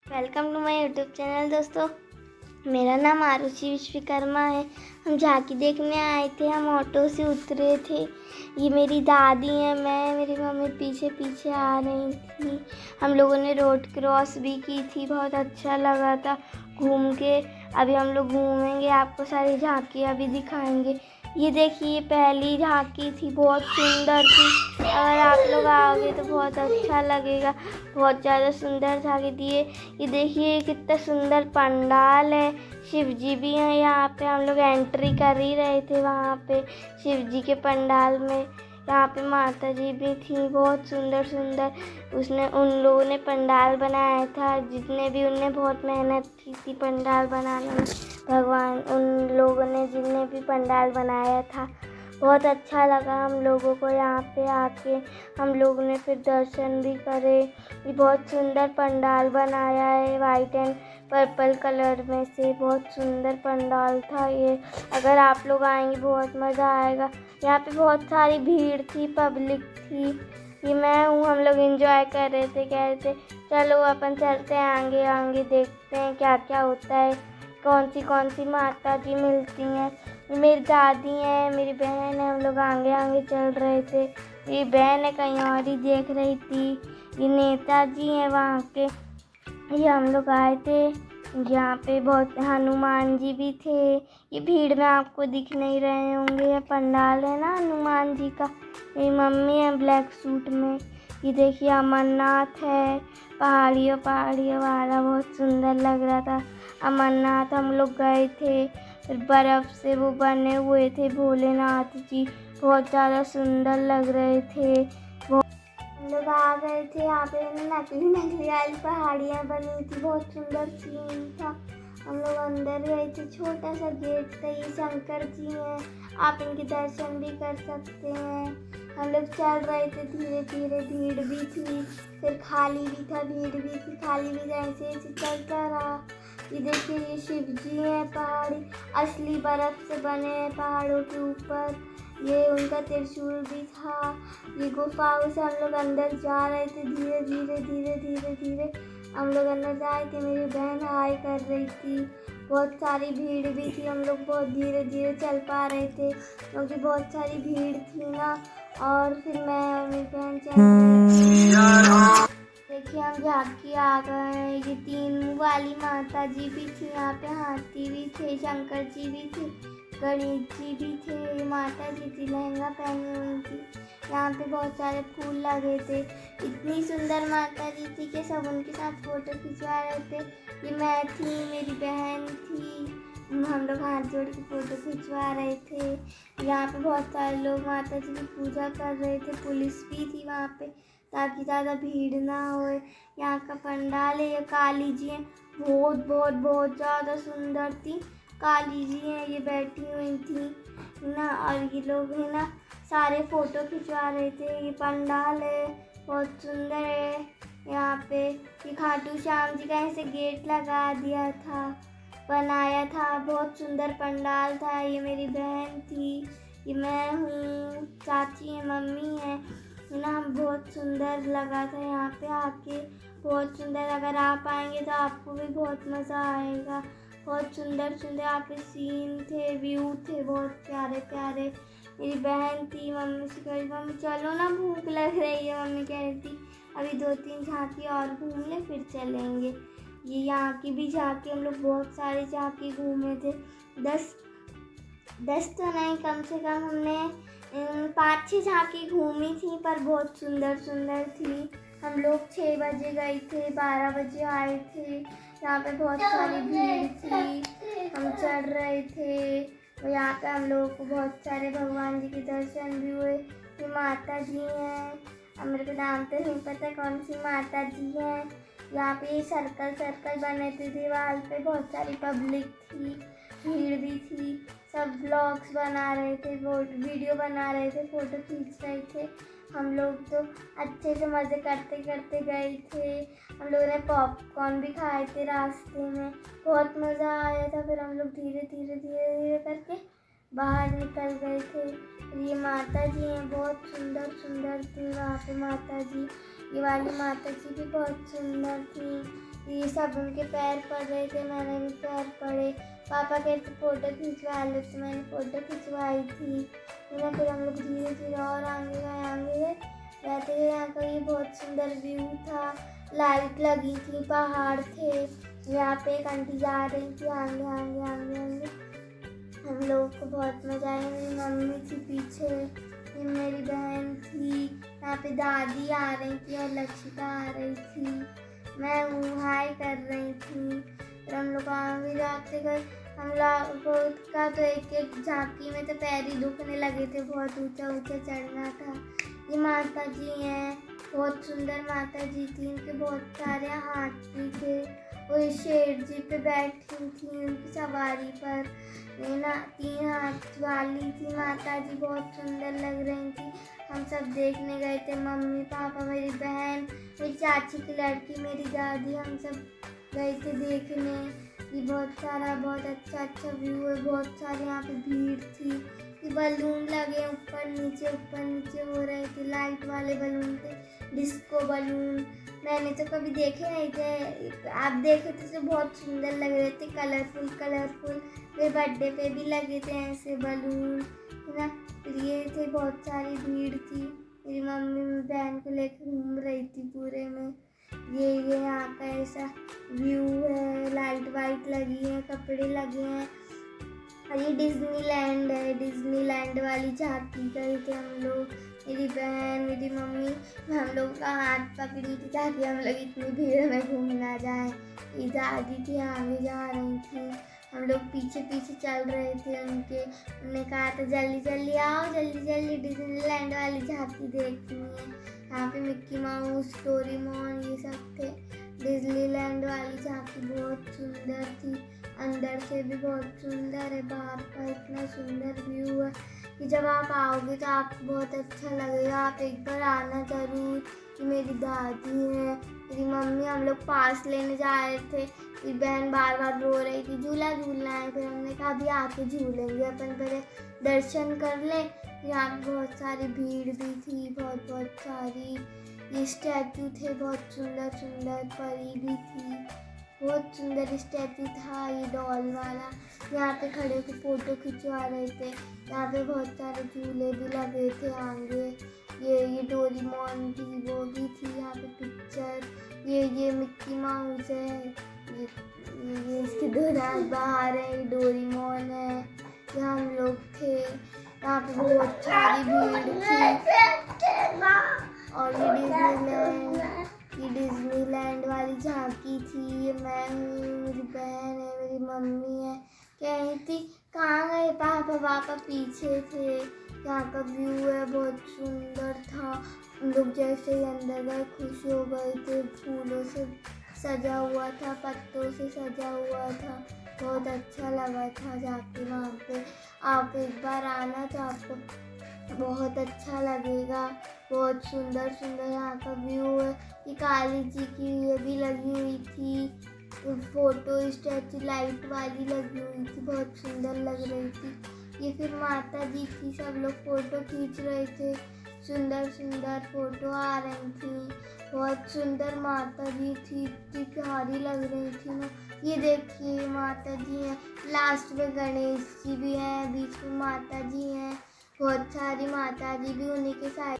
Welcome to my YouTube channel दोस्तों। मेरा नाम आरुषि विश्वकर्मा है। हम झांकी देखने आए थे। हम ऑटो से उतरे थे। ये मेरी दादी है, मैं मेरी मम्मी पीछे पीछे आ रही थी। हम लोगों ने रोड क्रॉस भी की थी। बहुत अच्छा लगा था घूम के। अभी हम लोग घूमेंगे, आपको सारी झांकियाँ भी दिखाएंगे। ये देखिए, ये पहली झांकी थी, बहुत सुंदर थी। अगर आप लोग आओगे तो बहुत अच्छा लगेगा। बहुत ज़्यादा सुंदर झांकी थी ये देखिए, कितना सुंदर पंडाल है। शिव जी भी हैं यहाँ पे। हम लोग एंट्री कर ही रहे थे वहाँ पे शिव जी के पंडाल में। यहाँ पे माता जी भी थी, बहुत सुंदर सुंदर। उन लोगों ने पंडाल बनाया था, जितने भी उनने बहुत मेहनत की थी पंडाल बनाने में। भगवान उन लोगों ने जितने भी पंडाल बनाया था, बहुत अच्छा लगा हम लोगों को यहाँ पे आके। हम लोगों ने फिर दर्शन भी करे। ये बहुत सुंदर पंडाल बनाया है, वाइट एंड पर्पल कलर में से। बहुत सुंदर पंडाल था ये। अगर आप लोग आएंगे बहुत मज़ा आएगा। यहाँ पे बहुत सारी भीड़ थी, पब्लिक थी। ये मैं हूँ। हम लोग एंजॉय कर रहे थे, कह रहे थे चलो अपन चलते हैं आगे आगे, देखते हैं क्या क्या होता है, कौन सी माता जी मिलती हैं। मेरी दादी है, मेरी बहन है। हम लोग आगे आगे चल रहे थे। ये बहन है कहीं और ही देख रही थी। ये नेताजी हैं वहाँ के। ये हम लोग आए थे। यहाँ पे बहुत हनुमान जी भी थे। ये भीड़ में आपको दिख नहीं रहे होंगे। ये पंडाल है ना हनुमान जी का। मेरी मम्मी है ब्लैक सूट में। ये देखिए अमरनाथ है, पहाड़ियों वाला बहुत सुंदर लग रहा था। अमरनाथ हम लोग गए थे। फिर बर्फ़ से वो बने हुए थे भोलेनाथ जी, बहुत ज़्यादा सुंदर लग रहे थे। हम लोग आ गए थे। यहाँ पे नकली वाली पहाड़ियाँ बनी थी, बहुत सुंदर सीन था। हम लोग अंदर गए थे, छोटा सा गेट था। ये शंकर जी हैं, आप इनके दर्शन भी कर सकते हैं। हम लोग चल रहे थे धीरे धीरे। भीड़ भी थी, फिर खाली भी था, भीड़ भी थी, खाली भी था। ऐसे ऐसे चलता रहा। ये देखिए, ये शिव जी हैं, पहाड़ी असली बर्फ़ से बने हैं पहाड़ों के ऊपर। ये उनका त्रिशूल भी था। ये गुफाओं से हम लोग अंदर जा रहे थे, धीरे धीरे धीरे धीरे धीरे हम लोग अंदर जा रहे थे। मेरी बहन हाय कर रही थी। बहुत सारी भीड़ भी थी। हम लोग बहुत धीरे धीरे चल पा रहे थे क्योंकि बहुत सारी भीड़ थी ना। और फिर मैं और मेरी बहन चल रही थी। देखिए, हम झांकी आ गए हैं। ये 3 मुँह वाली माता जी भी थी यहाँ पे, हाथी भी थे, शंकर जी भी थे, गणेश जी भी थे। माता जी थी, लहंगा पहनी हुई थी। यहाँ पे बहुत सारे फूल लगे थे। इतनी सुंदर माता जी थी कि सब उनके साथ फ़ोटो खिंचवा रहे थे। ये मैं थी, मेरी बहन थी। हम लोग हाथ जोड़ के फ़ोटो खिंचवा रहे थे। यहाँ पे बहुत सारे लोग माता जी की पूजा कर रहे थे। पुलिस भी थी वहाँ पे ताकि ज़्यादा भीड़ ना हो। यहाँ का पंडाल है। ये काली जी हैं, बहुत बहुत बहुत ज़्यादा सुंदर थी। काली जी हैं, ये बैठी हुई थी ना। और ये लोग हैं ना, सारे फ़ोटो खिंचवा रहे थे। ये पंडाल है, बहुत सुंदर है। यहाँ पे ये खाटू श्याम जी का ऐसे गेट लगा दिया था, बनाया था। बहुत सुंदर पंडाल था। ये मेरी बहन थी, ये मैं हूँ, चाची है, मम्मी है ना। बहुत सुंदर लगा था यहाँ पे आके, बहुत सुंदर। अगर आप आएंगे तो आपको भी बहुत मज़ा आएगा। बहुत सुंदर सुंदर यहाँ पे सीन थे, व्यू थे, बहुत प्यारे प्यारे। मेरी बहन थी, मम्मी से कह रही मम्मी चलो ना, भूख लग रही है। मम्मी कह रही थी अभी 2-3 झांकी और घूम ले फिर चलेंगे। ये यहाँ की भी झांकी, हम लोग बहुत सारी झांकी घूमे थे। 10 तो नहीं, कम से कम हमने 5-6 झांकी घूमी थी, पर बहुत सुंदर सुंदर थी। हम लोग 6 बजे गए थे, 12 बजे आए थे। यहाँ पे बहुत सारी भीड़ थी, हम चढ़ रहे थे। और यहाँ पे हम लोगों को बहुत सारे भगवान जी के दर्शन भी हुए। ये माता जी हैं, अब मेरे को नाम तो नहीं पता कौन सी माता जी हैं। यहाँ पे सर्कल सर्कल बने थे दीवार पे, बहुत सारी पब्लिक थी, भीड़ भी थी। सब ब्लॉग्स बना रहे थे, वीडियो बना रहे थे, फ़ोटो खींच रहे थे। हम लोग तो अच्छे से मज़े करते करते गए थे। हम लोगों ने पॉपकॉर्न भी खाए थे रास्ते में, बहुत मज़ा आया था। फिर हम लोग धीरे धीरे धीरे धीरे करके बाहर निकल गए थे। ये माता जी हैं, बहुत सुंदर सुंदर थी वहाँ पे माता जी। ये वाली माता जी भी बहुत सुंदर थी। ये सब उनके पैर पड़ रहे थे, मैंने भी पैर पड़े। पापा कहते फ़ोटो खिंचवा लो, तो मैंने फ़ोटो खिंचवाई थी। फिर हम लोग धीरे धीरे और आगे गए रहते गए। यहाँ का ये बहुत सुंदर व्यू था, लाइट लगी थी, पहाड़ थे। यहाँ पे एक आंटी जा रही थी आगे आगे आगे आगे। हम लोगों को बहुत मज़ा आया। मेरी मम्मी थी पीछे, फिर मेरी बहन थी, यहाँ पे दादी आ रही थी और लक्षिता आ रही थी। मैं हूँ हाय कर रही थी। फिर हम लोग आगे जाते गए। हम लोग का तो एक एक झांकी में तो पैर ही दुखने लगे थे, बहुत ऊंचा ऊंचा चढ़ना था। ये माता जी हैं, बहुत सुंदर माता जी थी। इनके बहुत सारे हाथी थे। वो शेर जी पे बैठी थी उनकी सवारी पर। ये ना 3 हाथ वाली थी माता जी, बहुत सुंदर लग रही थी। हम सब देखने गए थे, मम्मी पापा, मेरी बहन, मेरी चाची की लड़की, मेरी दादी, हम सब गए थे देखने। ये बहुत अच्छा व्यू है। बहुत सारे यहाँ पे भीड़ थी। ये बलून लगे ऊपर नीचे हो रहे थे, लाइट वाले बलून थे, डिस्को बलून। मैंने तो कभी देखे नहीं थे, आप देखे थे तो बहुत सुंदर लग रहे थे, कलरफुल। मेरे बर्थडे पे भी लगे थे ऐसे बलून, है ना। फिर ये थे, बहुत सारी भीड़ थी। मेरी मम्मी बहन को लेकर घूम रही थी पूरे में। ये यहाँ का ऐसा व्यू है, लाइट वाइट लगी है, कपड़े लगे हैं। और ये डिज्नीलैंड है, डिज्नीलैंड वाली झांकी गए थे हम लोग, मेरी बहन, मेरी मम्मी। हम लोग का हाथ पकड़ी थी ताकि हम लोग इतनी भीड़ में घूम ना जाए। ये दादी थी आगे जा रही थी, हम लोग पीछे पीछे चल रहे थे उनके। उन्होंने कहा था जल्दी आओ, जल्दी डिज्नीलैंड वाली झांकी देखनी है। यहाँ पे मिक्की माउस, डोरेमोन ये सब थे। डिज्नीलैंड वाली झांकी बहुत सुंदर थी, अंदर से भी बहुत सुंदर है। बाहर का इतना सुंदर व्यू है कि जब आप आओगे तो आपको बहुत अच्छा लगेगा। आप एक बार आना ज़रूर। कि मेरी दादी है, मेरी मम्मी, हम लोग पास लेने जा रहे थे। मेरी बहन बार बार रो रही थी झूला झूलना है। फिर हमने कहा अभी आके झूलेंगे, अपन पहले दर्शन कर ले। यहाँ पर बहुत सारी भीड़ भी थी, बहुत सारी। ये स्टैचू थे बहुत सुंदर, परी भी थी, बहुत सुंदर स्टैचू था ये डॉल वाला। यहाँ पे खड़े होकर फ़ोटो खिंचवा रहे थे। यहाँ पे बहुत सारे झूले भी लगे थे आगे। ये डोरेमोन की वो भी थी यहाँ पे पिक्चर। ये मिक्की माउस है, ये इसके 2 दांत बाहर है, ये डोरेमोन है। यहाँ हम लोग थे, यहाँ पे बहुत सारी भीड़ थी। और ये डिज्नीलैंड वाली झांकी थी। ये मैं हूँ, मेरी बहन है, मेरी मम्मी है। कहीं थी, कहाँ गए पापा पीछे थे। यहाँ का व्यू है, बहुत सुंदर था। हम लोग जैसे ही अंदर गए खुश हो गए थे। फूलों से सजा हुआ था, पत्तों से सजा हुआ था, बहुत अच्छा लगा था जाके वहाँ पे। आप एक बार आना तो आपको बहुत अच्छा लगेगा। बहुत सुंदर यहाँ का व्यू है। ये काली जी की ये भी लगी हुई थी, फोटो स्टैचू लाइट वाली लगी हुई थी, बहुत सुंदर लग रही थी। ये फिर माता जी थी, सब लोग फोटो खींच रहे थे, सुंदर फोटो आ रही थी। बहुत सुंदर माता जी थी, इतनी प्यारी लग रही थी ना। ये देखिए माता जी हैं, लास्ट में गणेश जी भी हैं, बीच में माता जी हैं, बहुत सारी माता जी भी उन्हीं के साथ